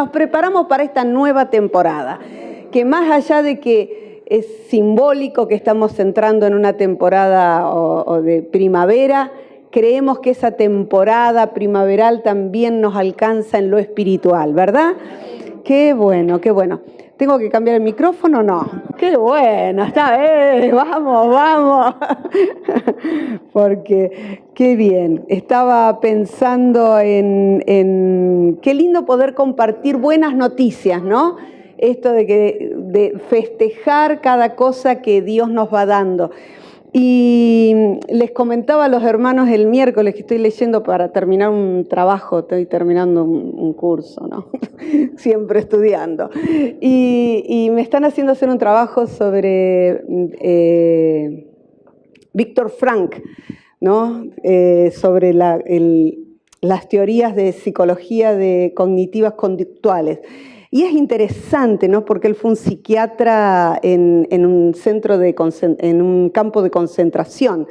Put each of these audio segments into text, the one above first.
Nos preparamos para esta nueva temporada, que más allá de que es simbólico que estamos entrando en una temporada de primavera, creemos que esa temporada primaveral también nos alcanza en lo espiritual, ¿verdad? Qué bueno, qué bueno. ¿Tengo que cambiar el micrófono o no? ¡Qué bueno! Está bien, vamos. Porque, qué bien. Estaba pensando en qué lindo poder compartir buenas noticias, ¿no? Esto de festejar cada cosa que Dios nos va dando. Y les comentaba a los hermanos el miércoles que estoy leyendo para terminar un trabajo, estoy terminando un curso, ¿no? Siempre estudiando. Y me están haciendo hacer un trabajo sobre Víctor Frank, ¿no? Sobre las teorías de psicología cognitivas conductuales. Y es interesante, ¿no? Porque él fue un psiquiatra en un campo de concentración.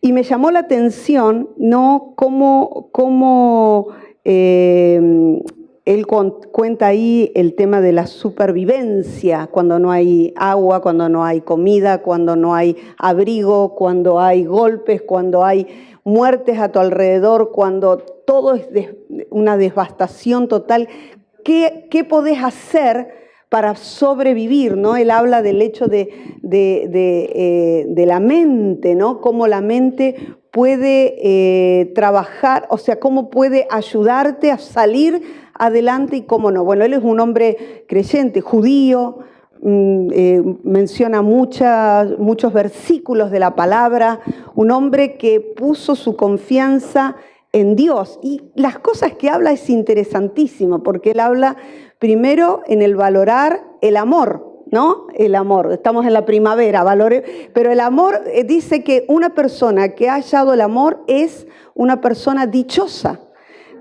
Y me llamó la atención, ¿no? Cómo él cuenta ahí el tema de la supervivencia, cuando no hay agua, cuando no hay comida, cuando no hay abrigo, cuando hay golpes, cuando hay muertes a tu alrededor, cuando todo es una devastación total. ¿Qué podés hacer para sobrevivir, ¿no? Él habla del hecho de la mente, ¿no? Cómo la mente puede trabajar, o sea, cómo puede ayudarte a salir adelante y cómo no. Bueno, él es un hombre creyente, judío, menciona muchos versículos de la palabra, un hombre que puso su confianza en Dios. Y las cosas que habla es interesantísimo, porque él habla primero en el valorar el amor, ¿no? El amor, estamos en la primavera, pero el amor dice que una persona que ha hallado el amor es una persona dichosa.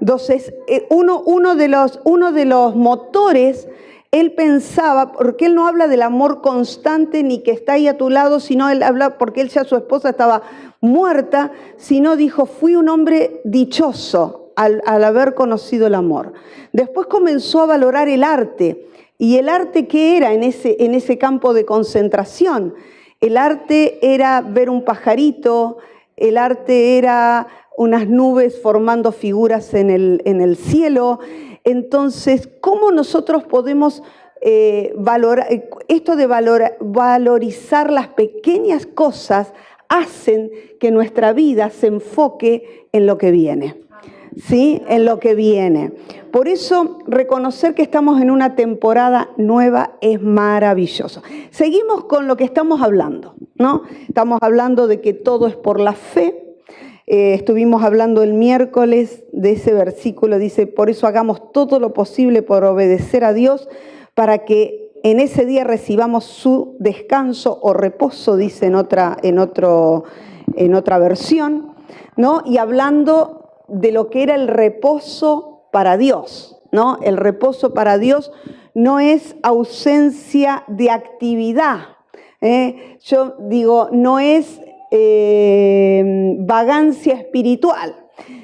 Entonces, uno de los motores, él pensaba, porque él no habla del amor constante ni que está ahí a tu lado, sino él habla porque él ya su esposa estaba muerta, sino dijo, fui un hombre dichoso al haber conocido el amor. Después comenzó a valorar el arte. ¿Y el arte qué era en ese campo de concentración? El arte era ver un pajarito, el arte era unas nubes formando figuras en el cielo. Entonces, ¿cómo nosotros podemos valorizar las pequeñas cosas hacen que nuestra vida se enfoque en lo que viene? ¿Sí? En lo que viene. Por eso, reconocer que estamos en una temporada nueva es maravilloso. Seguimos con lo que estamos hablando, ¿no? Estamos hablando de que todo es por la fe. Estuvimos hablando el miércoles de ese versículo, dice, por eso hagamos todo lo posible por obedecer a Dios para que en ese día recibamos su descanso o reposo, dice en otra versión, ¿no? Y hablando de lo que era el reposo para Dios, ¿no? El reposo para Dios no es ausencia de actividad. Yo digo, no es vagancia espiritual,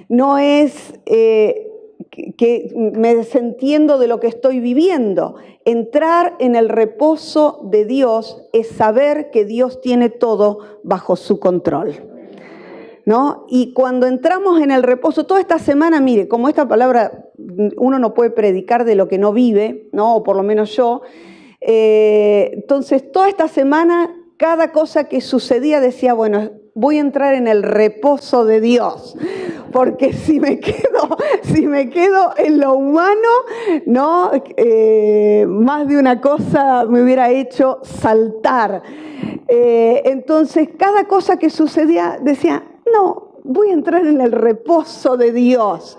no es que me desentiendo de lo que estoy viviendo. Entrar en el reposo de Dios es saber que Dios tiene todo bajo su control, ¿no? Y cuando entramos en el reposo, toda esta semana, mire, como esta palabra, uno no puede predicar de lo que no vive, ¿no? O por lo menos yo. Entonces, toda esta semana, cada cosa que sucedía decía, bueno, voy a entrar en el reposo de Dios, porque si me quedo en lo humano, ¿no? Más de una cosa me hubiera hecho saltar. Entonces, cada cosa que sucedía decía, no, voy a entrar en el reposo de Dios,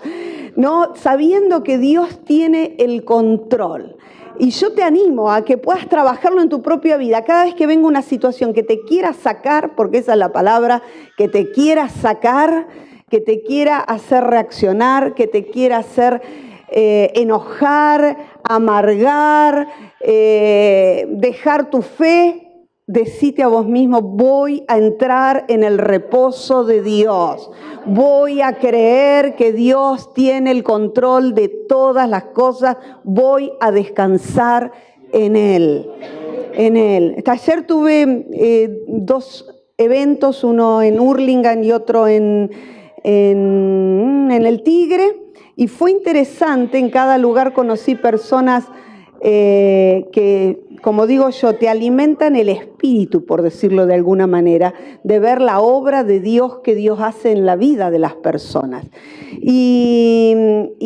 ¿no? Sabiendo que Dios tiene el control. Y yo te animo a que puedas trabajarlo en tu propia vida. Cada vez que venga una situación que te quiera sacar, porque esa es la palabra, que te quiera sacar, que te quiera hacer reaccionar, que te quiera hacer enojar, amargar, dejar tu fe, decite a vos mismo, voy a entrar en el reposo de Dios. Voy a creer que Dios tiene el control de todas las cosas. Voy a descansar en Él. En Él. Ayer tuve 2 eventos, uno en Hurlingham y otro en el Tigre. Y fue interesante, en cada lugar conocí personas que, como digo yo, te alimentan el espíritu, por decirlo de alguna manera, de ver la obra de Dios que Dios hace en la vida de las personas. Y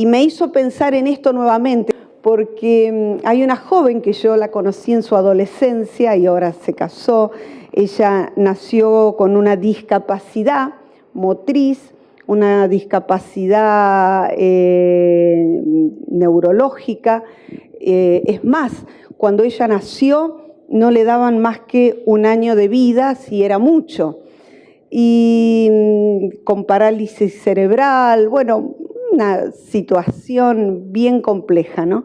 me hizo pensar en esto nuevamente, porque hay una joven que yo la conocí en su adolescencia y ahora se casó. Ella nació con una discapacidad motriz, una discapacidad neurológica. Es más, cuando ella nació no le daban más que 1 año de vida, si era mucho. Y con parálisis cerebral, bueno, una situación bien compleja, ¿no?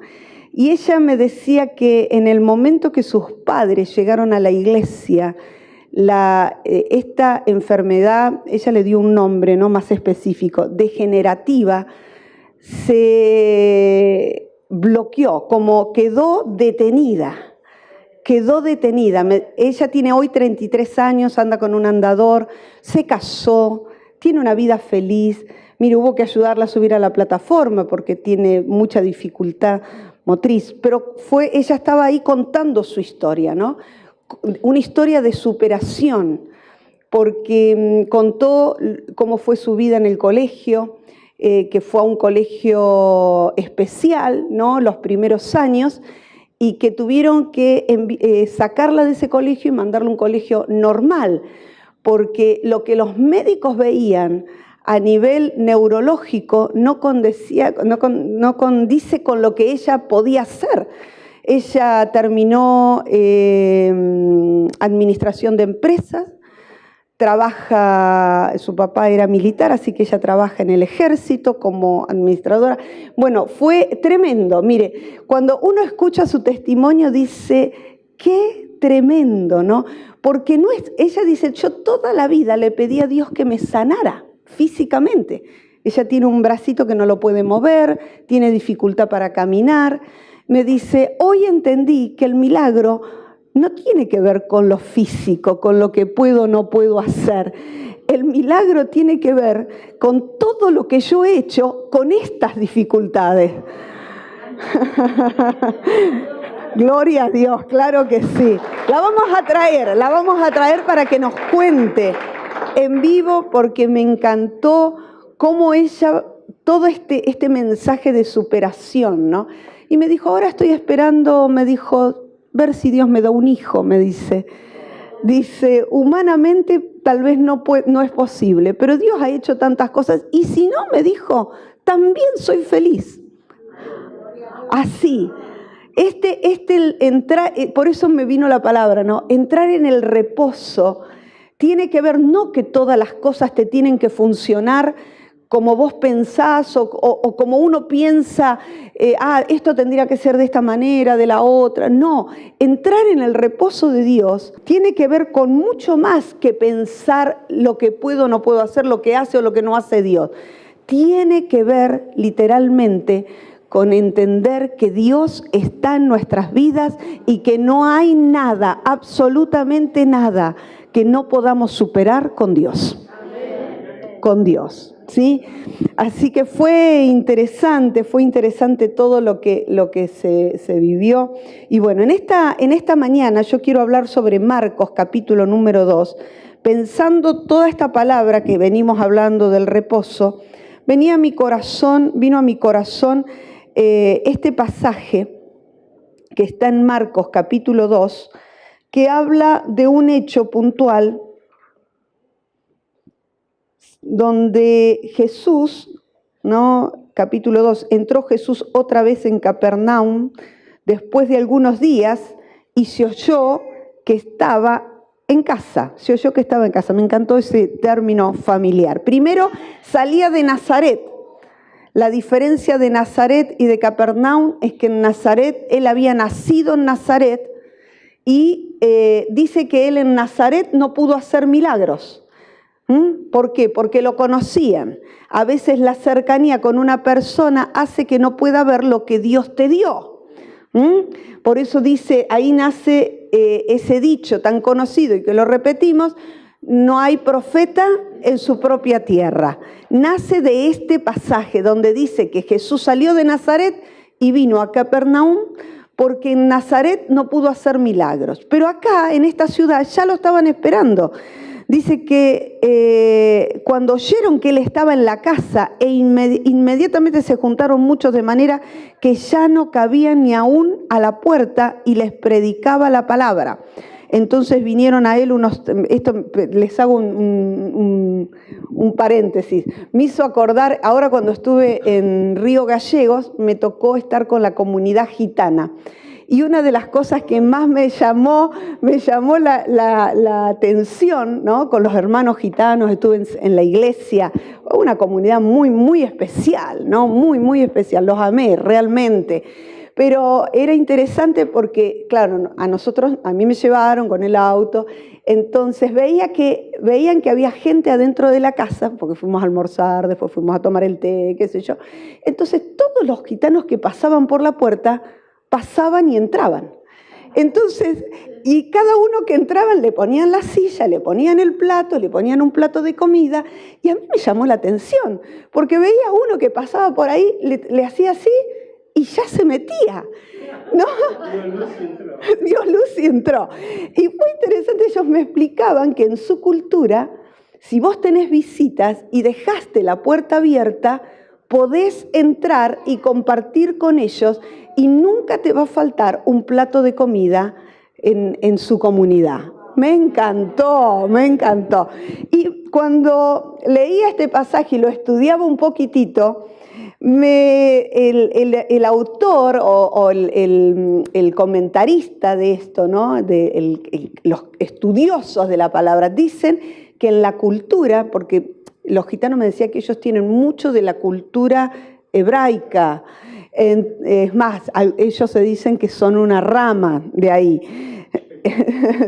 Y ella me decía que en el momento que sus padres llegaron a la iglesia, esta enfermedad, ella le dio un nombre, ¿no?, más específico, degenerativa, se bloqueó, como quedó detenida. Ella tiene hoy 33 años, anda con un andador, se casó, tiene una vida feliz. Mire, hubo que ayudarla a subir a la plataforma porque tiene mucha dificultad motriz, pero ella estaba ahí contando su historia, ¿no? Una historia de superación, porque contó cómo fue su vida en el colegio, que fue a un colegio especial, ¿no?, los primeros años, y que tuvieron que sacarla de ese colegio y mandarla a un colegio normal, porque lo que los médicos veían a nivel neurológico no condice con lo que ella podía hacer. Ella terminó administración de empresas, su papá era militar, así que ella trabaja en el ejército como administradora. Bueno, fue tremendo. Mire, cuando uno escucha su testimonio dice, qué tremendo, ¿no? Porque ella dice, yo toda la vida le pedí a Dios que me sanara físicamente. Ella tiene un bracito que no lo puede mover, tiene dificultad para caminar. Me dice, hoy entendí que el milagro no tiene que ver con lo físico, con lo que puedo o no puedo hacer. El milagro tiene que ver con todo lo que yo he hecho con estas dificultades. Gloria a Dios, claro que sí. La vamos a traer para que nos cuente en vivo, porque me encantó cómo ella, todo este mensaje de superación, ¿no? Y me dijo, ahora estoy esperando, me dijo, ver si Dios me da un hijo, me dice. Dice, humanamente tal vez no es posible, pero Dios ha hecho tantas cosas. Y si no, me dijo, también soy feliz. Así. Por eso me vino la palabra, ¿no? Entrar en el reposo tiene que ver, no que todas las cosas te tienen que funcionar como vos pensás o como uno piensa, esto tendría que ser de esta manera, de la otra. No, entrar en el reposo de Dios tiene que ver con mucho más que pensar lo que puedo o no puedo hacer, lo que hace o lo que no hace Dios. Tiene que ver literalmente con entender que Dios está en nuestras vidas y que no hay nada, absolutamente nada, que no podamos superar con Dios. Con Dios. ¿Sí? Así que fue interesante todo lo que se vivió. Y bueno, en esta mañana yo quiero hablar sobre Marcos, capítulo número 2, pensando toda esta palabra que venimos hablando del reposo, vino a mi corazón este pasaje que está en Marcos, capítulo 2, que habla de un hecho puntual donde Jesús, ¿no? Capítulo 2, entró Jesús otra vez en Capernaum después de algunos días y se oyó que estaba en casa. Me encantó ese término familiar. Primero, salía de Nazaret. La diferencia de Nazaret y de Capernaum es que en Nazaret, él había nacido en Nazaret y dice que él en Nazaret no pudo hacer milagros. ¿Por qué? Porque lo conocían. A veces la cercanía con una persona hace que no pueda ver lo que Dios te dio. Por eso dice, ahí nace ese dicho tan conocido y que lo repetimos: no hay profeta en su propia tierra. Nace de este pasaje donde dice que Jesús salió de Nazaret y vino a Capernaum porque en Nazaret no pudo hacer milagros. Pero acá, en esta ciudad, ya lo estaban esperando. Dice que cuando oyeron que él estaba en la casa, inmediatamente se juntaron muchos de manera que ya no cabían ni aún a la puerta y les predicaba la palabra. Entonces vinieron a él esto les hago un paréntesis. Me hizo acordar, ahora cuando estuve en Río Gallegos, me tocó estar con la comunidad gitana. Y una de las cosas que más me llamó la atención, ¿no? Con los hermanos gitanos, estuve en la iglesia, una comunidad muy, muy especial, ¿no? Muy, muy especial, los amé realmente. Pero era interesante porque, claro, a mí me llevaron con el auto, entonces veían que había gente adentro de la casa, porque fuimos a almorzar, después fuimos a tomar el té, qué sé yo. Entonces todos los gitanos que pasaban por la puerta, pasaban y entraban. Entonces, y cada uno que entraban le ponían la silla, le ponían el plato, le ponían un plato de comida, y a mí me llamó la atención, porque veía uno que pasaba por ahí, le hacía así, y ya se metía, ¿no? Dio luz y entró. Y fue interesante, ellos me explicaban que en su cultura, si vos tenés visitas y dejaste la puerta abierta, podés entrar y compartir con ellos y nunca te va a faltar un plato de comida en su comunidad. Me encantó, me encantó. Y cuando leía este pasaje y lo estudiaba un poquitito, el autor o el comentarista de esto, ¿no? Los estudiosos de la palabra dicen que en la cultura, porque los gitanos me decían que ellos tienen mucho de la cultura hebraica, es más, ellos se dicen que son una rama de ahí.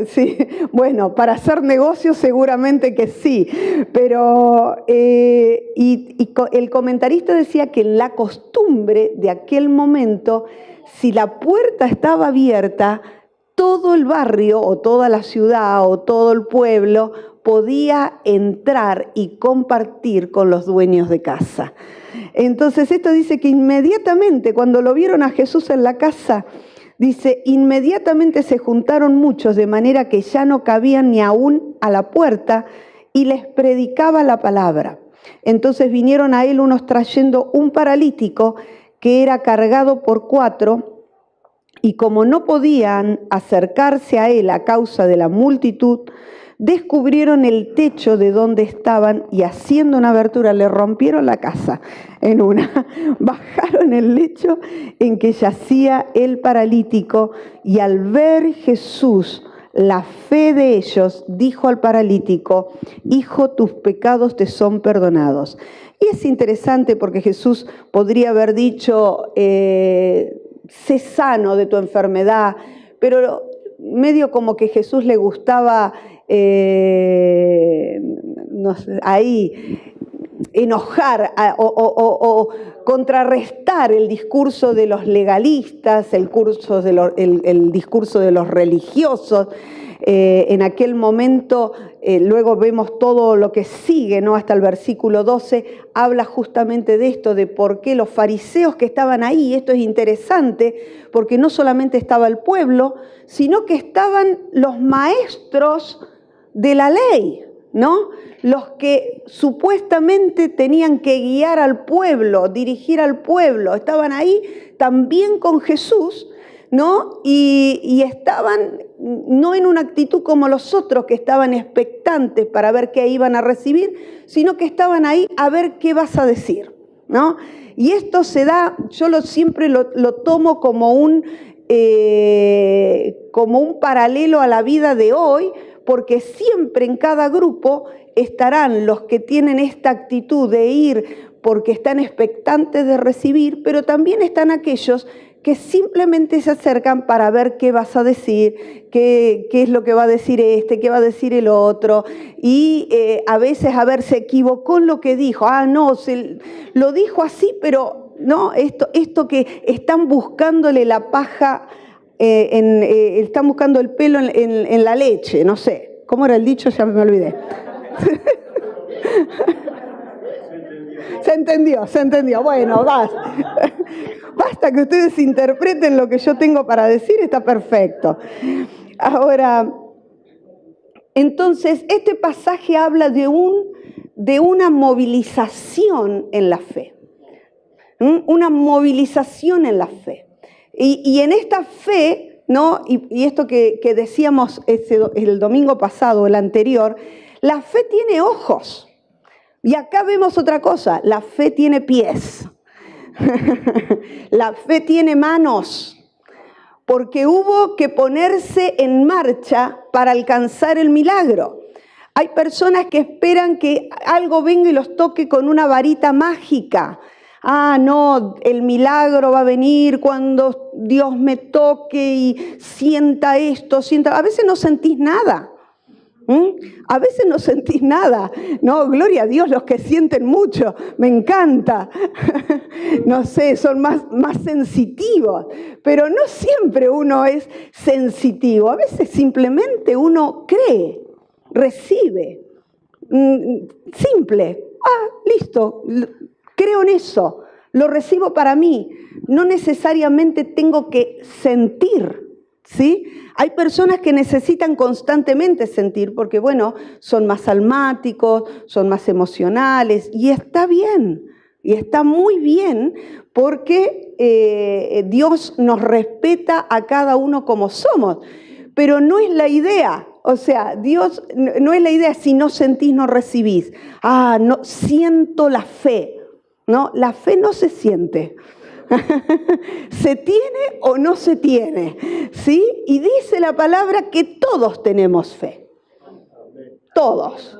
Sí, bueno, para hacer negocios seguramente que sí, pero el comentarista decía que la costumbre de aquel momento, si la puerta estaba abierta, todo el barrio o toda la ciudad o todo el pueblo podía entrar y compartir con los dueños de casa. Entonces esto dice que inmediatamente cuando lo vieron a Jesús en la casa, dice, inmediatamente se juntaron muchos de manera que ya no cabían ni aún a la puerta y les predicaba la palabra. Entonces vinieron a él unos trayendo un paralítico que era cargado por 4 y como no podían acercarse a él a causa de la multitud, descubrieron el techo de donde estaban y haciendo una abertura le rompieron la casa en una. Bajaron el lecho en que yacía el paralítico y al ver Jesús la fe de ellos, dijo al paralítico: hijo, tus pecados te son perdonados. Y es interesante porque Jesús podría haber dicho, sé sano de tu enfermedad, pero medio como que Jesús le gustaba no sé, ahí enojar o contrarrestar el discurso de los legalistas, el discurso de los religiosos. En aquel momento, luego vemos todo lo que sigue, ¿no? Hasta el versículo 12, habla justamente de esto, de por qué los fariseos que estaban ahí. Esto es interesante, porque no solamente estaba el pueblo, sino que estaban los maestros de la ley, ¿no? Los que supuestamente tenían que guiar al pueblo, dirigir al pueblo, estaban ahí también con Jesús, ¿no? Y estaban no en una actitud como los otros que estaban expectantes para ver qué iban a recibir, sino que estaban ahí a ver qué vas a decir, ¿no? Y esto se da, yo siempre lo tomo como un paralelo a la vida de hoy, porque siempre en cada grupo estarán los que tienen esta actitud de ir porque están expectantes de recibir, pero también están aquellos que simplemente se acercan para ver qué vas a decir, qué es lo que va a decir este, qué va a decir el otro. Y a veces, se equivocó en lo que dijo. No, lo dijo así, pero no, esto que están buscándole la paja, están buscando el pelo en la leche, no sé. ¿Cómo era el dicho? Ya me olvidé. Se entendió. Bueno, basta que ustedes interpreten lo que yo tengo para decir, está perfecto. Ahora, entonces, este pasaje habla de una movilización en la fe. Una movilización en la fe. Y en esta fe, ¿no? Y esto que decíamos el domingo pasado, el anterior, la fe tiene ojos. Y acá vemos otra cosa, la fe tiene pies. La fe tiene manos. Porque hubo que ponerse en marcha para alcanzar el milagro. Hay personas que esperan que algo venga y los toque con una varita mágica. No, el milagro va a venir cuando Dios me toque y sienta esto, sienta. A veces no sentís nada. A veces no sentís nada. No, gloria a Dios, los que sienten mucho, me encanta. No sé, son más sensitivos. Pero no siempre uno es sensitivo. A veces simplemente uno cree, recibe. Simple. Listo. Creo en eso, lo recibo para mí, no necesariamente tengo que sentir, ¿sí? Hay personas que necesitan constantemente sentir porque, son más almáticos, son más emocionales y está bien, y está muy bien porque Dios nos respeta a cada uno como somos, pero no es la idea. O sea, Dios no es la idea si no sentís, no recibís. No, siento la fe. No, la fe no se siente. ¿Se tiene o no se tiene? ¿Sí? Y dice la palabra que todos tenemos fe. Todos.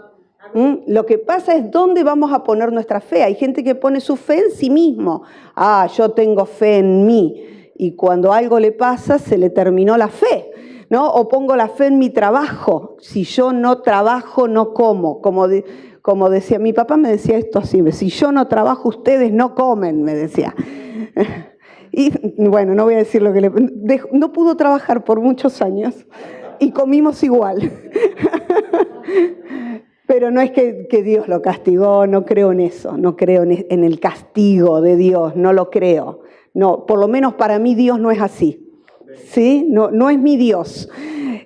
Lo que pasa es dónde vamos a poner nuestra fe. Hay gente que pone su fe en sí mismo. Yo tengo fe en mí. Y cuando algo le pasa, se le terminó la fe, ¿no? O pongo la fe en mi trabajo. Si yo no trabajo, no como. Como decía, mi papá me decía esto así, si yo no trabajo, ustedes no comen, me decía. Y bueno, no voy a decir lo que no pudo trabajar por muchos años y comimos igual. Pero no es que Dios lo castigó, no creo en eso, no creo en el castigo de Dios, no lo creo. No, por lo menos para mí Dios no es así, ¿sí? No es mi Dios.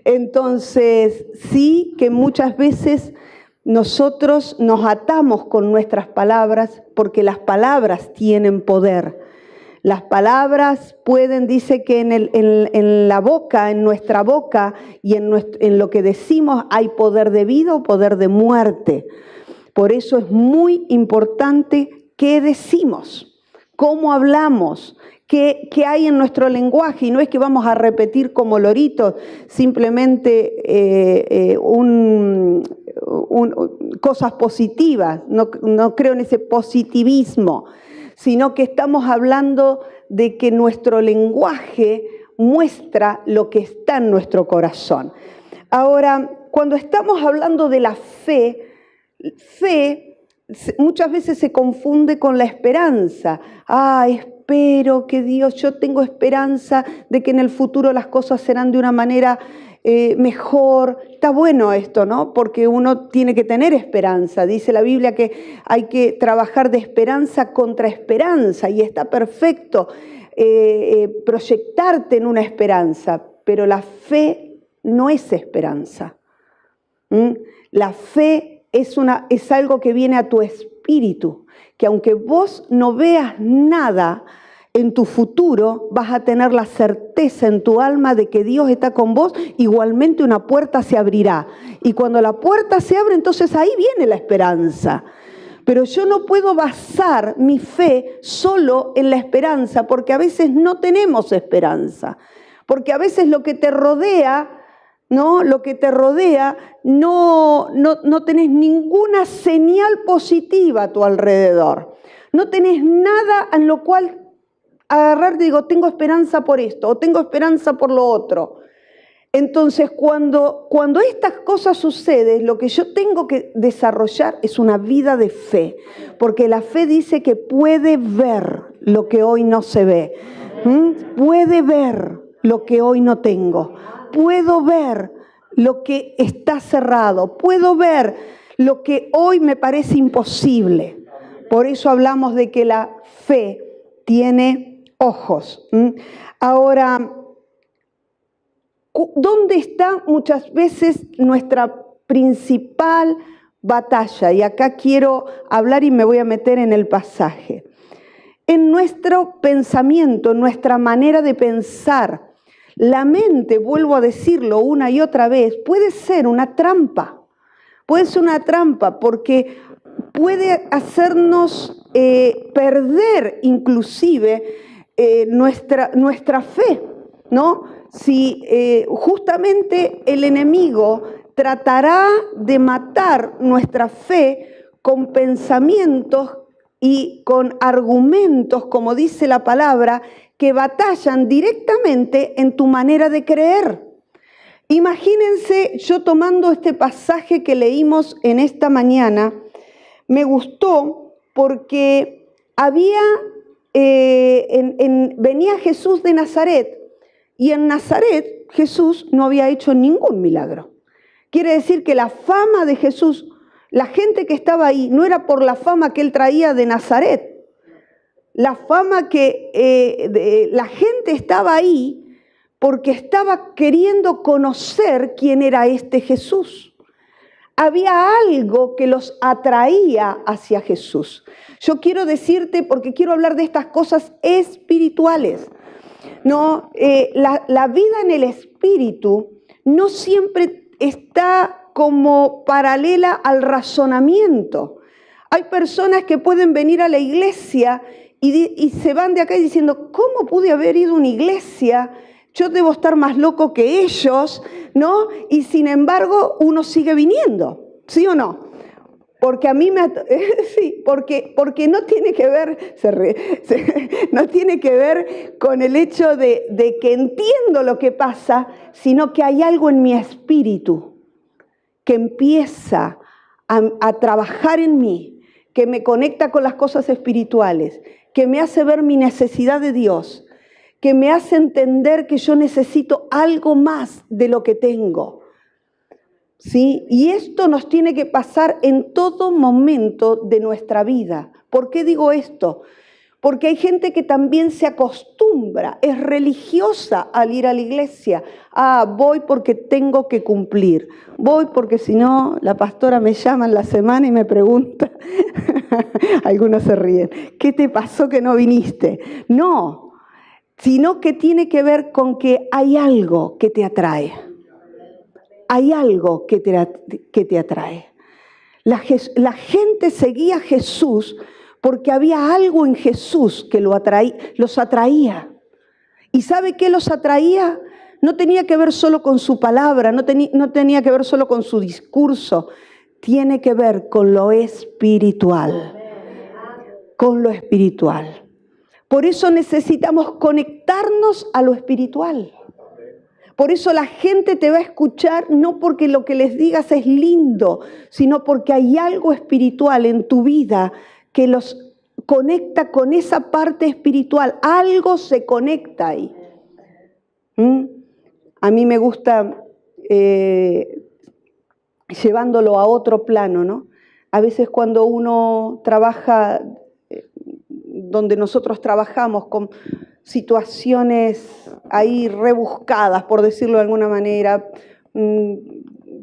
Entonces, sí que muchas veces nosotros nos atamos con nuestras palabras porque las palabras tienen poder. Las palabras pueden, dice que en la boca, en nuestra boca y en lo que decimos hay poder de vida o poder de muerte. Por eso es muy importante qué decimos, cómo hablamos, qué hay en nuestro lenguaje. Y no es que vamos a repetir como loritos simplemente cosas positivas, no creo en ese positivismo, sino que estamos hablando de que nuestro lenguaje muestra lo que está en nuestro corazón. Ahora, cuando estamos hablando de la fe muchas veces se confunde con la esperanza. Espero que Dios, yo tengo esperanza de que en el futuro las cosas serán de una manera mejor. Está bueno esto, ¿no? Porque uno tiene que tener esperanza. Dice la Biblia que hay que trabajar de esperanza contra esperanza y está perfecto proyectarte en una esperanza, pero la fe no es esperanza. La fe es algo que viene a tu espíritu, que aunque vos no veas nada en tu futuro, vas a tener la certeza en tu alma de que Dios está con vos. Igualmente una puerta se abrirá. Y cuando la puerta se abre, entonces ahí viene la esperanza. Pero yo no puedo basar mi fe solo en la esperanza, porque a veces no tenemos esperanza. Porque a veces lo que te rodea, ¿no? Lo que te rodea, no tenés ninguna señal positiva a tu alrededor. No tenés nada en lo cual agarrar y digo, tengo esperanza por esto o tengo esperanza por lo otro. Entonces, cuando estas cosas suceden, lo que yo tengo que desarrollar es una vida de fe, porque la fe dice que puede ver lo que hoy no se ve, puede ver lo que hoy no tengo, puedo ver lo que está cerrado, puedo ver lo que hoy me parece imposible. Por eso hablamos de que la fe tiene ojos. Ahora, ¿dónde está muchas veces nuestra principal batalla? Y acá quiero hablar y me voy a meter en el pasaje. En nuestro pensamiento, en nuestra manera de pensar. La mente, vuelvo a decirlo una y otra vez, puede ser una trampa. Puede ser una trampa porque puede hacernos perder inclusive nuestra fe, ¿no? Si justamente el enemigo tratará de matar nuestra fe con pensamientos y con argumentos, como dice la palabra, que batallan directamente en tu manera de creer. Imagínense, yo tomando este pasaje que leímos en esta mañana, me gustó porque venía Jesús de Nazaret, y en Nazaret Jesús no había hecho ningún milagro. Quiere decir que la fama de Jesús, la gente que estaba ahí, no era por la fama que él traía de Nazaret. La fama que la gente estaba ahí porque estaba queriendo conocer quién era este Jesús. Había algo que los atraía hacia Jesús. Yo quiero decirte, porque quiero hablar de estas cosas espirituales. No, la vida en el espíritu no siempre está como paralela al razonamiento. Hay personas que pueden venir a la iglesia y se van de acá diciendo, ¿cómo pude haber ido a una iglesia? Yo debo estar más loco que ellos, ¿no? Y sin embargo, uno sigue viniendo, ¿sí o no? Porque a mí sí, porque no tiene que ver, no tiene que ver con el hecho de que entiendo lo que pasa, sino que hay algo en mi espíritu que empieza a trabajar en mí, que me conecta con las cosas espirituales, que me hace ver mi necesidad de Dios, que me hace entender que yo necesito algo más de lo que tengo. ¿Sí? Y esto nos tiene que pasar en todo momento de nuestra vida. ¿Por qué digo esto? Porque hay gente que también se acostumbra, es religiosa al ir a la iglesia. Voy porque tengo que cumplir. Voy porque si no, la pastora me llama en la semana y me pregunta. Algunos se ríen. ¿Qué te pasó que no viniste? No, sino que tiene que ver con que hay algo que te atrae. Hay algo que te atrae. La gente seguía a Jesús porque había algo en Jesús que los atraía. ¿Y sabe qué los atraía? No tenía que ver solo con su palabra, no tenía que ver solo con su discurso. Tiene que ver con lo espiritual. Con lo espiritual. Por eso necesitamos conectarnos a lo espiritual. Por eso la gente te va a escuchar no porque lo que les digas es lindo, sino porque hay algo espiritual en tu vida que los conecta con esa parte espiritual. Algo se conecta ahí. A mí me gusta llevándolo a otro plano, ¿no? A veces cuando uno trabaja, donde nosotros trabajamos con situaciones ahí rebuscadas, por decirlo de alguna manera,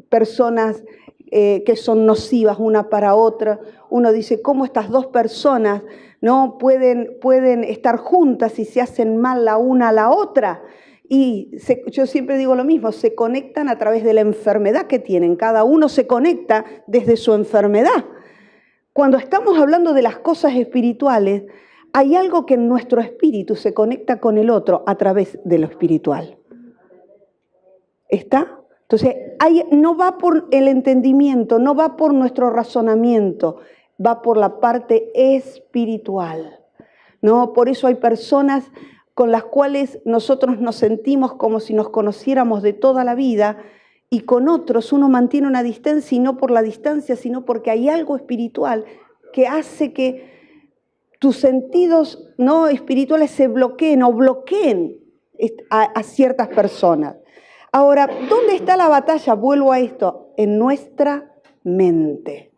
personas que son nocivas una para otra. Uno dice, ¿cómo estas dos personas no pueden estar juntas y se hacen mal la una a la otra? Y yo siempre digo lo mismo, se conectan a través de la enfermedad que tienen. Cada uno se conecta desde su enfermedad. Cuando estamos hablando de las cosas espirituales, hay algo que en nuestro espíritu se conecta con el otro a través de lo espiritual. ¿Está? Entonces, no va por el entendimiento, no va por nuestro razonamiento, va por la parte espiritual. ¿no? Por eso hay personas con las cuales nosotros nos sentimos como si nos conociéramos de toda la vida, y con otros uno mantiene una distancia, y no por la distancia, sino porque hay algo espiritual que hace que tus sentidos, ¿no?, espirituales se bloqueen o bloqueen a ciertas personas. Ahora, ¿dónde está la batalla? Vuelvo a esto, en nuestra mente,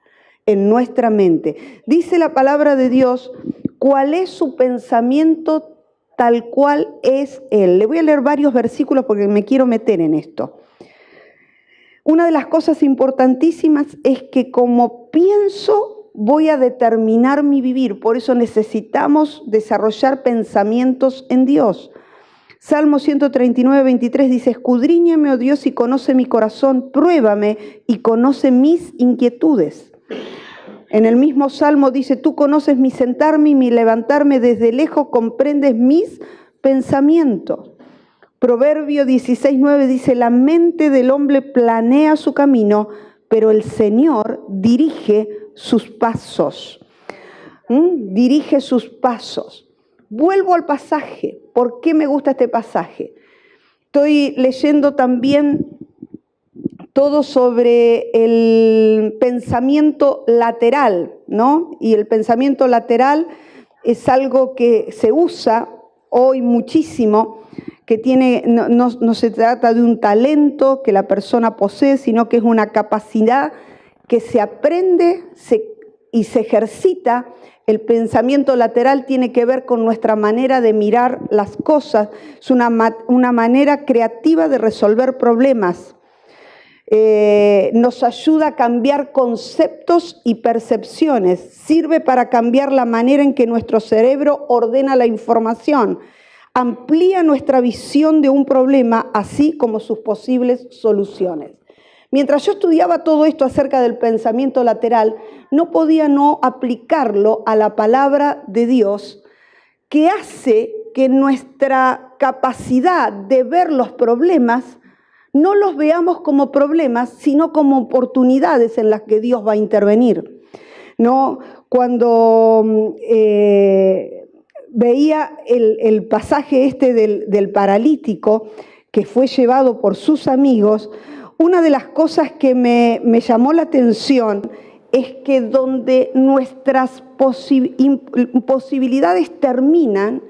en nuestra mente. Dice la palabra de Dios, ¿cuál es su pensamiento tal cual es Él? Le voy a leer varios versículos porque me quiero meter en esto. Una de las cosas importantísimas es que como pienso, voy a determinar mi vivir. Por eso necesitamos desarrollar pensamientos en Dios. Salmo 139, 23 dice, escudriñame, oh Dios, y conoce mi corazón, pruébame y conoce mis inquietudes. En el mismo Salmo dice, tú conoces mi sentarme y mi levantarme, desde lejos comprendes mis pensamientos. Proverbio 16, 9 dice, la mente del hombre planea su camino, pero el Señor dirige sus pasos. Dirige sus pasos. Vuelvo al pasaje. ¿Por qué me gusta este pasaje? Estoy leyendo también todo sobre el pensamiento lateral, ¿no? Y el pensamiento lateral es algo que se usa hoy muchísimo, que no se trata de un talento que la persona posee, sino que es una capacidad que se aprende y se ejercita. El pensamiento lateral tiene que ver con nuestra manera de mirar las cosas, es una manera creativa de resolver problemas. Nos ayuda a cambiar conceptos y percepciones, sirve para cambiar la manera en que nuestro cerebro ordena la información, amplía nuestra visión de un problema, así como sus posibles soluciones. Mientras yo estudiaba todo esto acerca del pensamiento lateral, no podía no aplicarlo a la palabra de Dios, que hace que nuestra capacidad de ver los problemas no los veamos como problemas, sino como oportunidades en las que Dios va a intervenir. ¿No? Cuando veía el pasaje este del paralítico que fue llevado por sus amigos, una de las cosas que me llamó la atención es que donde nuestras posibilidades terminan,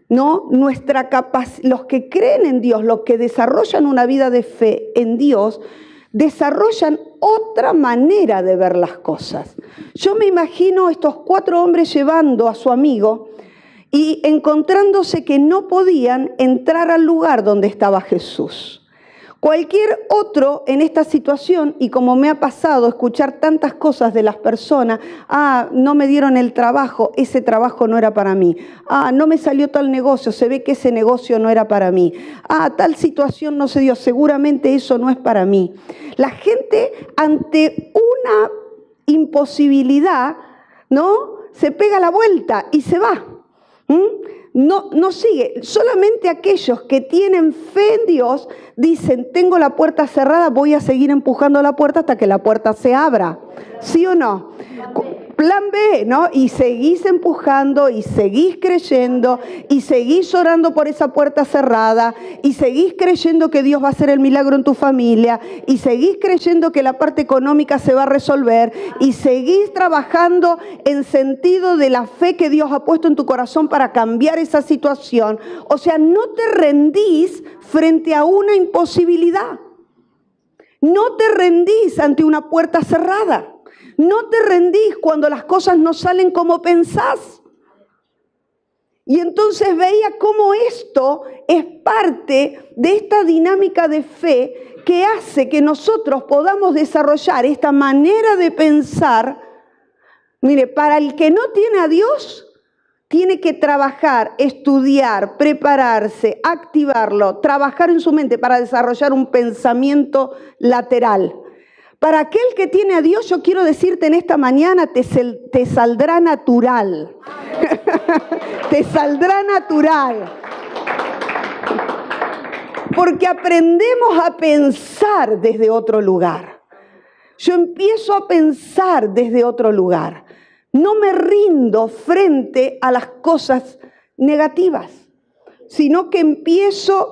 ¿no? Los que creen en Dios, los que desarrollan una vida de fe en Dios, desarrollan otra manera de ver las cosas. Yo me imagino estos 4 hombres llevando a su amigo y encontrándose que no podían entrar al lugar donde estaba Jesús. Cualquier otro en esta situación, y como me ha pasado escuchar tantas cosas de las personas, no me dieron el trabajo, ese trabajo no era para mí. No me salió tal negocio, se ve que ese negocio no era para mí. Tal situación no se dio, seguramente eso no es para mí. La gente ante una imposibilidad, ¿no?, se pega la vuelta y se va. No sigue. Solamente aquellos que tienen fe en Dios dicen, tengo la puerta cerrada, voy a seguir empujando la puerta hasta que la puerta se abra. ¿Sí o no? Plan B, ¿no? Y seguís empujando y seguís creyendo y seguís orando por esa puerta cerrada y seguís creyendo que Dios va a hacer el milagro en tu familia y seguís creyendo que la parte económica se va a resolver y seguís trabajando en sentido de la fe que Dios ha puesto en tu corazón para cambiar esa situación. O sea, no te rendís frente a una imposibilidad. No te rendís ante una puerta cerrada. No te rendís cuando las cosas no salen como pensás. Y entonces veía cómo esto es parte de esta dinámica de fe que hace que nosotros podamos desarrollar esta manera de pensar. Mire, para el que no tiene a Dios, tiene que trabajar, estudiar, prepararse, activarlo, trabajar en su mente para desarrollar un pensamiento lateral. Para aquel que tiene a Dios, yo quiero decirte en esta mañana, te saldrá natural. Te saldrá natural. Porque aprendemos a pensar desde otro lugar. Yo empiezo a pensar desde otro lugar. No me rindo frente a las cosas negativas, sino que empiezo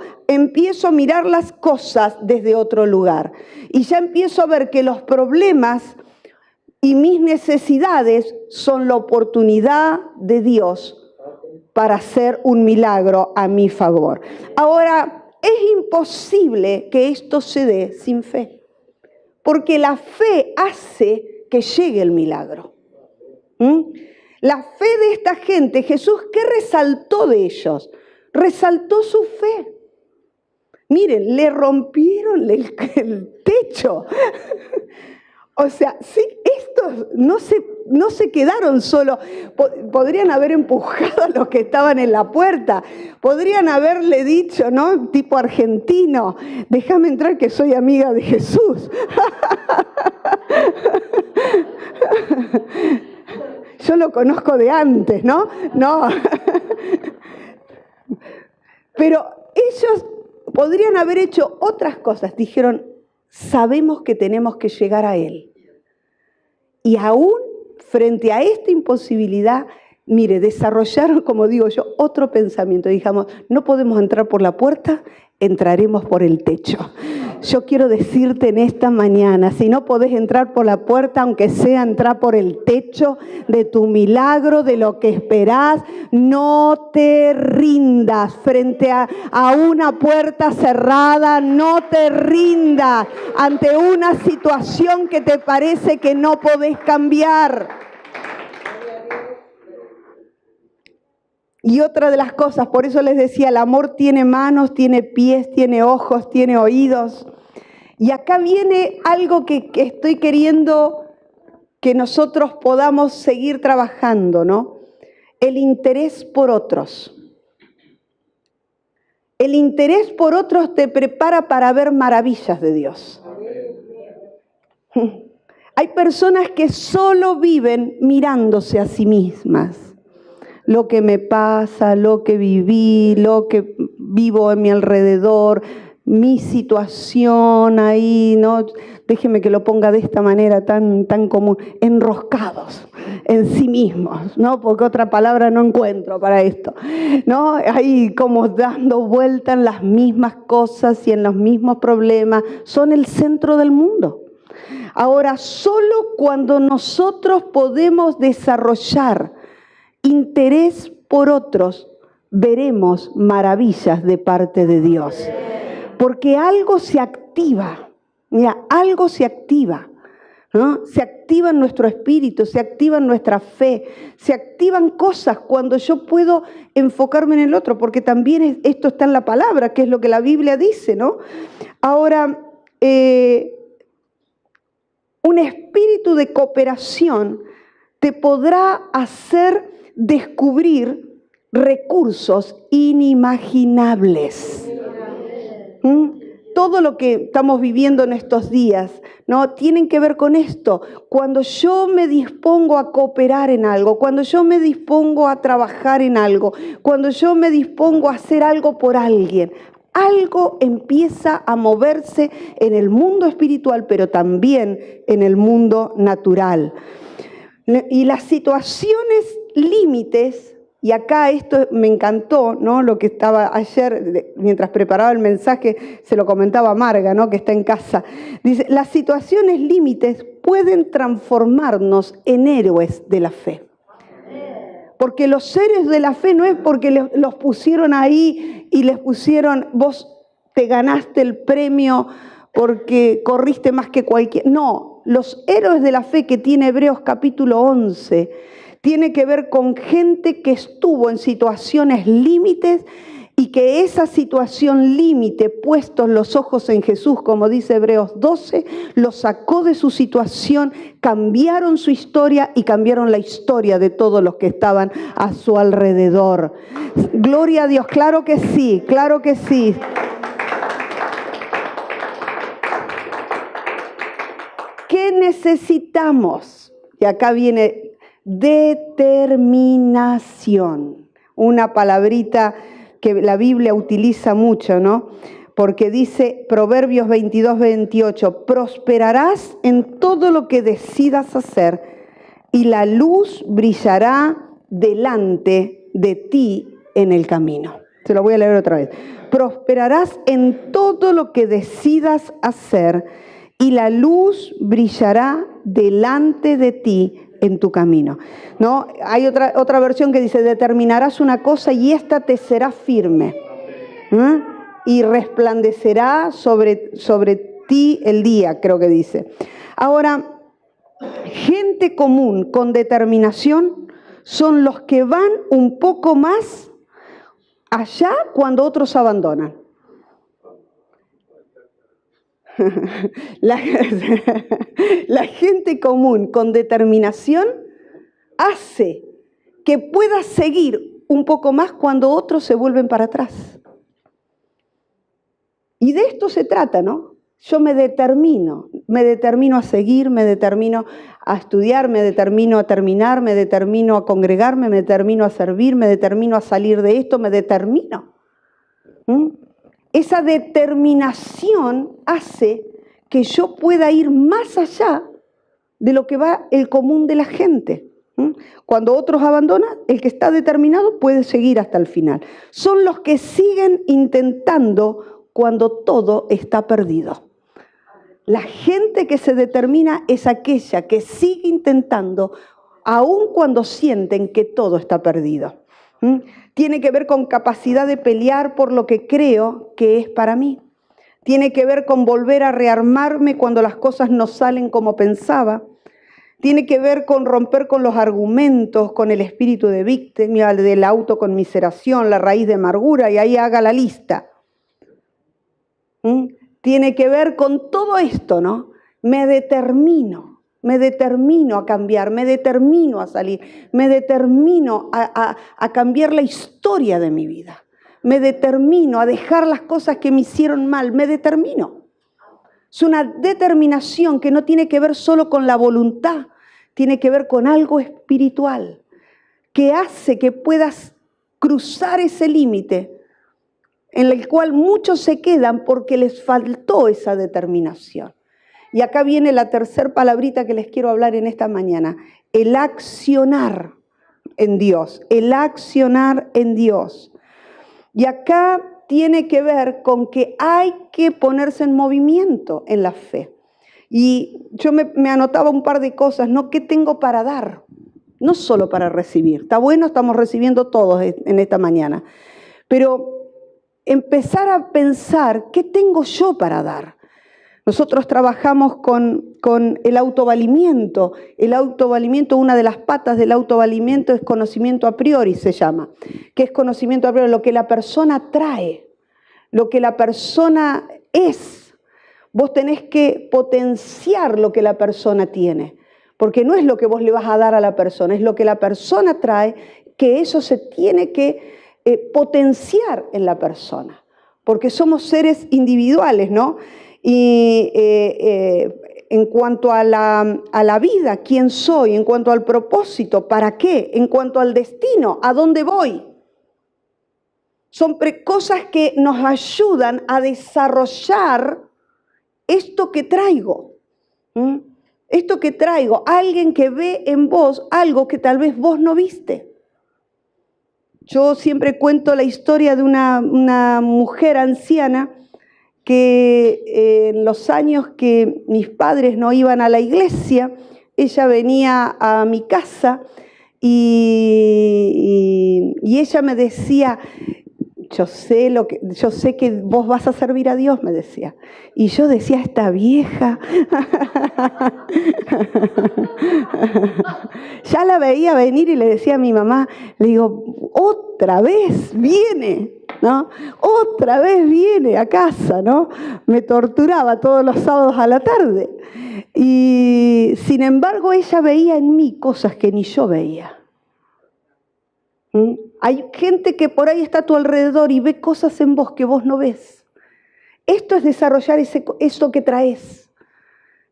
a mirar las cosas desde otro lugar. Y ya empiezo a ver que los problemas y mis necesidades son la oportunidad de Dios para hacer un milagro a mi favor. Ahora, es imposible que esto se dé sin fe, porque la fe hace que llegue el milagro. La fe de esta gente, Jesús, ¿qué resaltó de ellos? Resaltó su fe. Miren, le rompieron el techo. O sea, sí, estos no se quedaron solos. Podrían haber empujado a los que estaban en la puerta. Podrían haberle dicho, ¿no? Tipo argentino, déjame entrar que soy amiga de Jesús. Yo lo conozco de antes, ¿no? No. Pero ellos podrían haber hecho otras cosas. Dijeron, sabemos que tenemos que llegar a Él. Y aún frente a esta imposibilidad, mire, desarrollaron, como digo yo, otro pensamiento. Dijimos, no podemos entrar por la puerta, entraremos por el techo. Yo quiero decirte en esta mañana, si no podés entrar por la puerta, aunque sea entrar por el techo de tu milagro, de lo que esperás, no te rindas frente a una puerta cerrada, no te rindas ante una situación que te parece que no podés cambiar. Y otra de las cosas, por eso les decía, el amor tiene manos, tiene pies, tiene ojos, tiene oídos. Y acá viene algo que estoy queriendo que nosotros podamos seguir trabajando, ¿no? El interés por otros. El interés por otros te prepara para ver maravillas de Dios. Hay personas que solo viven mirándose a sí mismas. Lo que me pasa, lo que viví, lo que vivo en mi alrededor, mi situación ahí, ¿no? Déjeme que lo ponga de esta manera tan común, enroscados en sí mismos, ¿no? Porque otra palabra no encuentro para esto, ¿no? Ahí como dando vuelta en las mismas cosas y en los mismos problemas, son el centro del mundo. Ahora, solo cuando nosotros podemos desarrollar interés por otros, veremos maravillas de parte de Dios. Porque algo se activa, mira, algo se activa, ¿no? Se activa en nuestro espíritu, se activa en nuestra fe, se activan cosas cuando yo puedo enfocarme en el otro, porque también esto está en la palabra, que es lo que la Biblia dice, ¿no? Ahora, un espíritu de cooperación te podrá hacer descubrir recursos inimaginables. Todo lo que estamos viviendo en estos días, ¿no? Tienen que ver con esto. Cuando yo me dispongo a cooperar en algo, cuando yo me dispongo a trabajar en algo, cuando yo me dispongo a hacer algo por alguien, algo empieza a moverse en el mundo espiritual, pero también en el mundo natural. Y las situaciones límites, y acá esto me encantó, ¿no? Lo que estaba ayer, mientras preparaba el mensaje, se lo comentaba a Marga, ¿no? Que está en casa. Dice, las situaciones límites pueden transformarnos en héroes de la fe. Porque los héroes de la fe no es porque los pusieron ahí y les pusieron, vos te ganaste el premio porque corriste más que cualquier. No, los héroes de la fe que tiene Hebreos capítulo 11 tiene que ver con gente que estuvo en situaciones límites y que esa situación límite, puestos los ojos en Jesús, como dice Hebreos 12, los sacó de su situación, cambiaron su historia y cambiaron la historia de todos los que estaban a su alrededor. Gloria a Dios, claro que sí, claro que sí. ¿Qué necesitamos? Y acá viene determinación, una palabrita que la Biblia utiliza mucho, ¿no? Porque dice Proverbios 22, 28, prosperarás en todo lo que decidas hacer y la luz brillará delante de ti en el camino. Se lo voy a leer otra vez. Prosperarás en todo lo que decidas hacer y la luz brillará delante de ti en tu camino. ¿No? Hay otra versión que dice, determinarás una cosa y ésta te será firme. Y resplandecerá sobre ti el día, creo que dice. Ahora, gente común con determinación son los que van un poco más allá cuando otros abandonan. La gente común con determinación hace que puedas seguir un poco más cuando otros se vuelven para atrás. Y de esto se trata, ¿no? Yo me determino a seguir, me determino a estudiar, me determino a terminar, me determino a congregarme, me determino a servir, me determino a salir de esto, me determino. Esa determinación hace que yo pueda ir más allá de lo que va el común de la gente. Cuando otros abandonan, el que está determinado puede seguir hasta el final. Son los que siguen intentando cuando todo está perdido. La gente que se determina es aquella que sigue intentando aun cuando sienten que todo está perdido. Tiene que ver con capacidad de pelear por lo que creo que es para mí. Tiene que ver con volver a rearmarme cuando las cosas no salen como pensaba. Tiene que ver con romper con los argumentos, con el espíritu de víctima, de la autoconmiseración, la raíz de amargura, y ahí haga la lista. Tiene que ver con todo esto, ¿no? Me determino a cambiar, me determino a salir, me determino a cambiar la historia de mi vida, me determino a dejar las cosas que me hicieron mal, me determino. Es una determinación que no tiene que ver solo con la voluntad, tiene que ver con algo espiritual, que hace que puedas cruzar ese límite en el cual muchos se quedan porque les faltó esa determinación. Y acá viene la tercera palabrita que les quiero hablar en esta mañana, el accionar en Dios, el accionar en Dios. Y acá tiene que ver con que hay que ponerse en movimiento en la fe. Y yo me anotaba un par de cosas, ¿no? ¿Qué tengo para dar? No solo para recibir. Está bueno, estamos recibiendo todos en esta mañana. Pero empezar a pensar, ¿qué tengo yo para dar? Nosotros trabajamos con el autovalimiento. El autovalimiento, una de las patas del autovalimiento es conocimiento a priori, se llama. ¿Qué es conocimiento a priori? Lo que la persona trae, lo que la persona es. Vos tenés que potenciar lo que la persona tiene, porque no es lo que vos le vas a dar a la persona, es lo que la persona trae, que eso se tiene que potenciar en la persona, porque somos seres individuales, ¿no? Y en cuanto a la vida, ¿quién soy? En cuanto al propósito, ¿para qué? En cuanto al destino, ¿a dónde voy? Son cosas que nos ayudan a desarrollar esto que traigo. Esto que traigo, alguien que ve en vos algo que tal vez vos no viste. Yo siempre cuento la historia de una mujer anciana que en los años que mis padres no iban a la iglesia, ella venía a mi casa y ella me decía, yo sé que vos vas a servir a Dios, me decía. Y yo decía, esta vieja. Ya la veía venir y le decía a mi mamá, le digo, otra vez viene, ¿no? Otra vez viene a casa, ¿no? Me torturaba todos los sábados a la tarde. Y sin embargo, ella veía en mí cosas que ni yo veía. Hay gente que por ahí está a tu alrededor y ve cosas en vos que vos no ves. Esto es desarrollar eso que traes,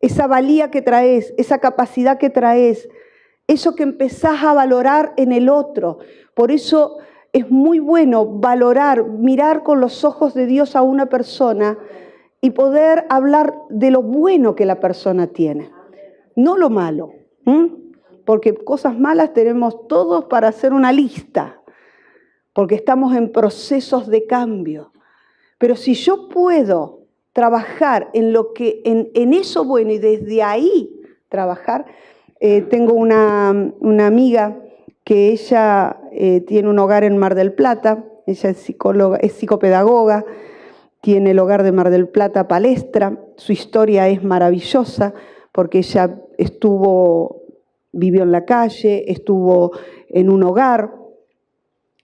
esa valía que traes, esa capacidad que traes, eso que empezás a valorar en el otro. Por eso es muy bueno valorar, mirar con los ojos de Dios a una persona y poder hablar de lo bueno que la persona tiene, no lo malo. porque cosas malas tenemos todos para hacer una lista, porque estamos en procesos de cambio. Pero si yo puedo trabajar en en eso bueno y desde ahí trabajar, tengo una amiga que ella tiene un hogar en Mar del Plata, ella es psicóloga, es psicopedagoga, tiene el hogar de Mar del Plata Palestra. Su historia es maravillosa porque ella vivió en la calle, estuvo en un hogar,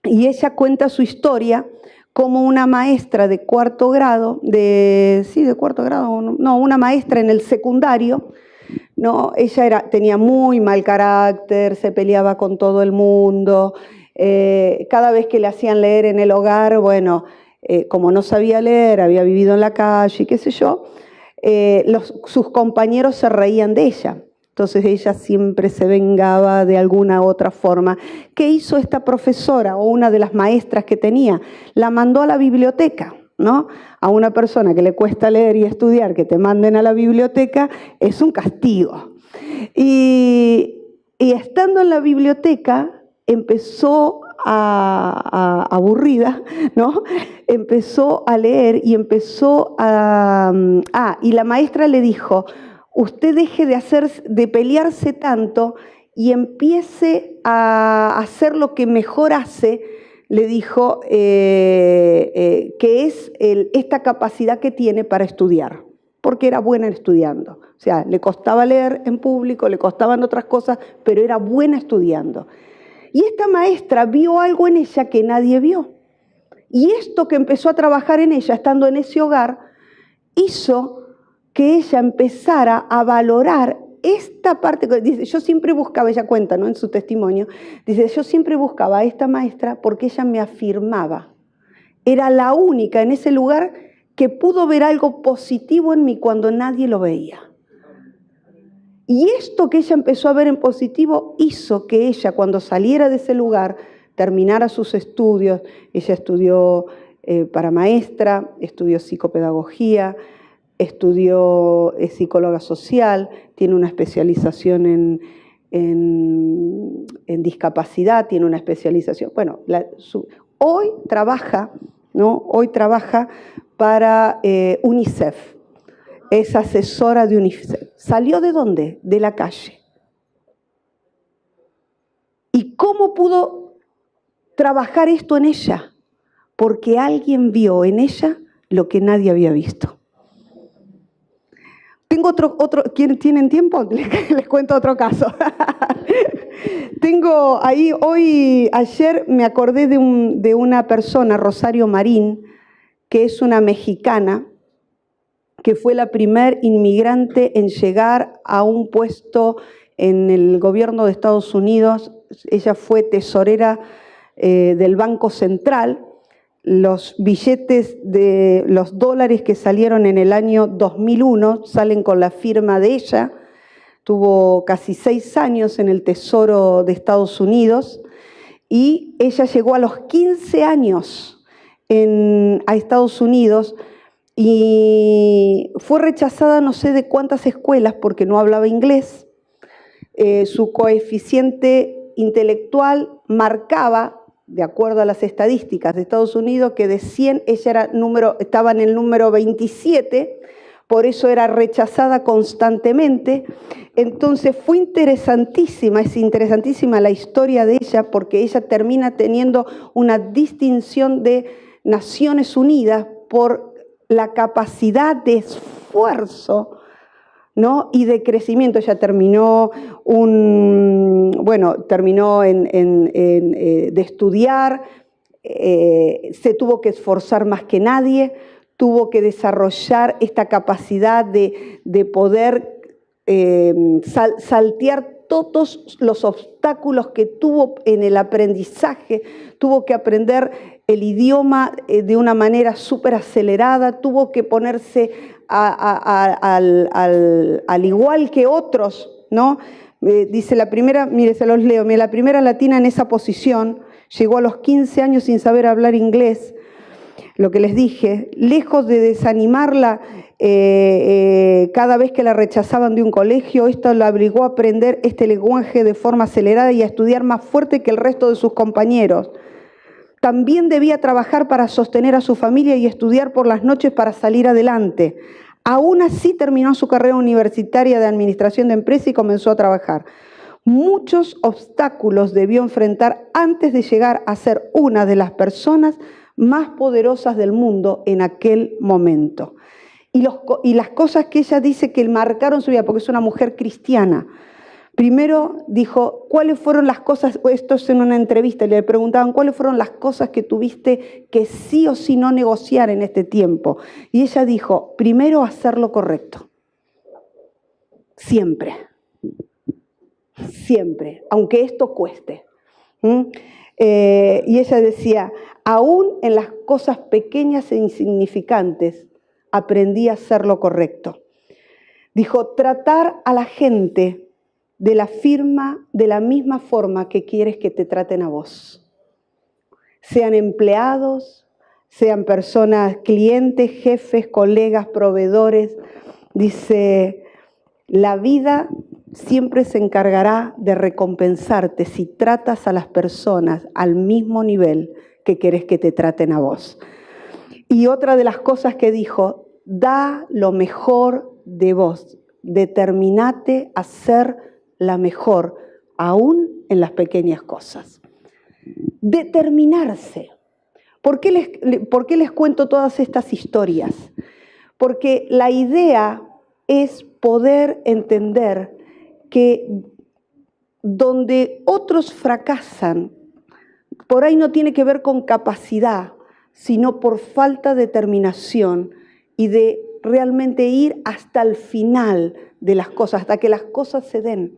y ella cuenta su historia como una maestra de cuarto grado, una maestra en el secundario, ¿no? Ella tenía muy mal carácter, se peleaba con todo el mundo, cada vez que le hacían leer en el hogar, bueno, como no sabía leer, había vivido en la calle, qué sé yo, sus compañeros se reían de ella. Entonces ella siempre se vengaba de alguna otra forma. ¿Qué hizo esta profesora o una de las maestras que tenía? La mandó a la biblioteca, ¿no? A una persona que le cuesta leer y estudiar, que te manden a la biblioteca, es un castigo. Y estando en la biblioteca, empezó aburrida, ¿no? Empezó a leer y y la maestra le dijo: usted deje de pelearse tanto y empiece a hacer lo que mejor hace, le dijo, que es esta capacidad que tiene para estudiar, porque era buena estudiando. O sea, le costaba leer en público, le costaban otras cosas, pero era buena estudiando. Y esta maestra vio algo en ella que nadie vio. Y esto que empezó a trabajar en ella, estando en ese hogar, hizo que ella empezara a valorar esta parte. Dice, yo siempre buscaba, ella cuenta, ¿no?, en su testimonio, dice, yo siempre buscaba a esta maestra porque ella me afirmaba. Era la única en ese lugar que pudo ver algo positivo en mí cuando nadie lo veía. Y esto que ella empezó a ver en positivo hizo que ella, cuando saliera de ese lugar, terminara sus estudios. Ella estudió para maestra, estudió psicopedagogía, estudió psicóloga social, tiene una especialización en discapacidad, tiene una especialización. Bueno, hoy trabaja, ¿no? Hoy trabaja para UNICEF. Es asesora de UNICEF. ¿Salió de dónde? De la calle. ¿Y cómo pudo trabajar esto en ella? Porque alguien vio en ella lo que nadie había visto. Tengo otro ¿tienen tiempo? Les cuento otro caso. Tengo ahí, ayer me acordé de una persona, Rosario Marín, que es una mexicana, que fue la primer inmigrante en llegar a un puesto en el gobierno de Estados Unidos. Ella fue tesorera del Banco Central. Los billetes de los dólares que salieron en el año 2001 salen con la firma de ella. Tuvo casi 6 años en el Tesoro de Estados Unidos y ella llegó a los 15 años a Estados Unidos y fue rechazada no sé de cuántas escuelas porque no hablaba inglés. Su coeficiente intelectual marcaba, de acuerdo a las estadísticas de Estados Unidos, que de 100 ella estaba en el número 27, por eso era rechazada constantemente. Entonces es interesantísima la historia de ella, porque ella termina teniendo una distinción de Naciones Unidas por la capacidad de esfuerzo, ¿no?, y de crecimiento. Ella terminó de estudiar, se tuvo que esforzar más que nadie, tuvo que desarrollar esta capacidad de poder saltear todos los obstáculos que tuvo en el aprendizaje, tuvo que aprender el idioma de una manera súper acelerada, tuvo que ponerse al igual que otros, ¿no? Dice la primera, mire, se los leo, la primera latina en esa posición, llegó a los 15 años sin saber hablar inglés, lo que les dije, lejos de desanimarla cada vez que la rechazaban de un colegio, esto la obligó a aprender este lenguaje de forma acelerada y a estudiar más fuerte que el resto de sus compañeros. También debía trabajar para sostener a su familia y estudiar por las noches para salir adelante. Aún así terminó su carrera universitaria de administración de empresa y comenzó a trabajar. Muchos obstáculos debió enfrentar antes de llegar a ser una de las personas más poderosas del mundo en aquel momento. Y las cosas que ella dice que marcaron su vida, porque es una mujer cristiana. Primero dijo, ¿cuáles fueron las cosas? Esto es en una entrevista, le preguntaban, ¿cuáles fueron las cosas que tuviste que sí o sí no negociar en este tiempo? Y ella dijo, primero hacer lo correcto. Siempre. Siempre, aunque esto cueste. Y ella decía, aún en las cosas pequeñas e insignificantes, aprendí a hacer lo correcto. Dijo, tratar a la gente de la misma forma que quieres que te traten a vos. Sean empleados, sean personas, clientes, jefes, colegas, proveedores. Dice, la vida siempre se encargará de recompensarte si tratas a las personas al mismo nivel que querés que te traten a vos. Y otra de las cosas que dijo, da lo mejor de vos, determinate a ser la mejor, aún en las pequeñas cosas. Determinarse. ¿Por qué les cuento todas estas historias? Porque la idea es poder entender que donde otros fracasan, por ahí no tiene que ver con capacidad, sino por falta de determinación y de realmente ir hasta el final de las cosas, hasta que las cosas se den,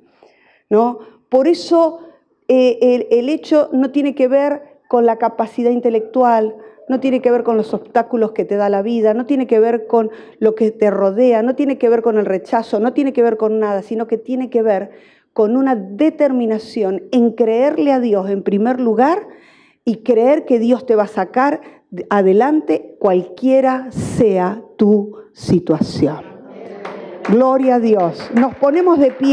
¿no? Por eso el hecho no tiene que ver con la capacidad intelectual, no tiene que ver con los obstáculos que te da la vida, no tiene que ver con lo que te rodea, no tiene que ver con el rechazo, no tiene que ver con nada, sino que tiene que ver con una determinación en creerle a Dios en primer lugar y creer que Dios te va a sacar adelante cualquiera sea tu situación. Gloria a Dios. Nos ponemos de pie.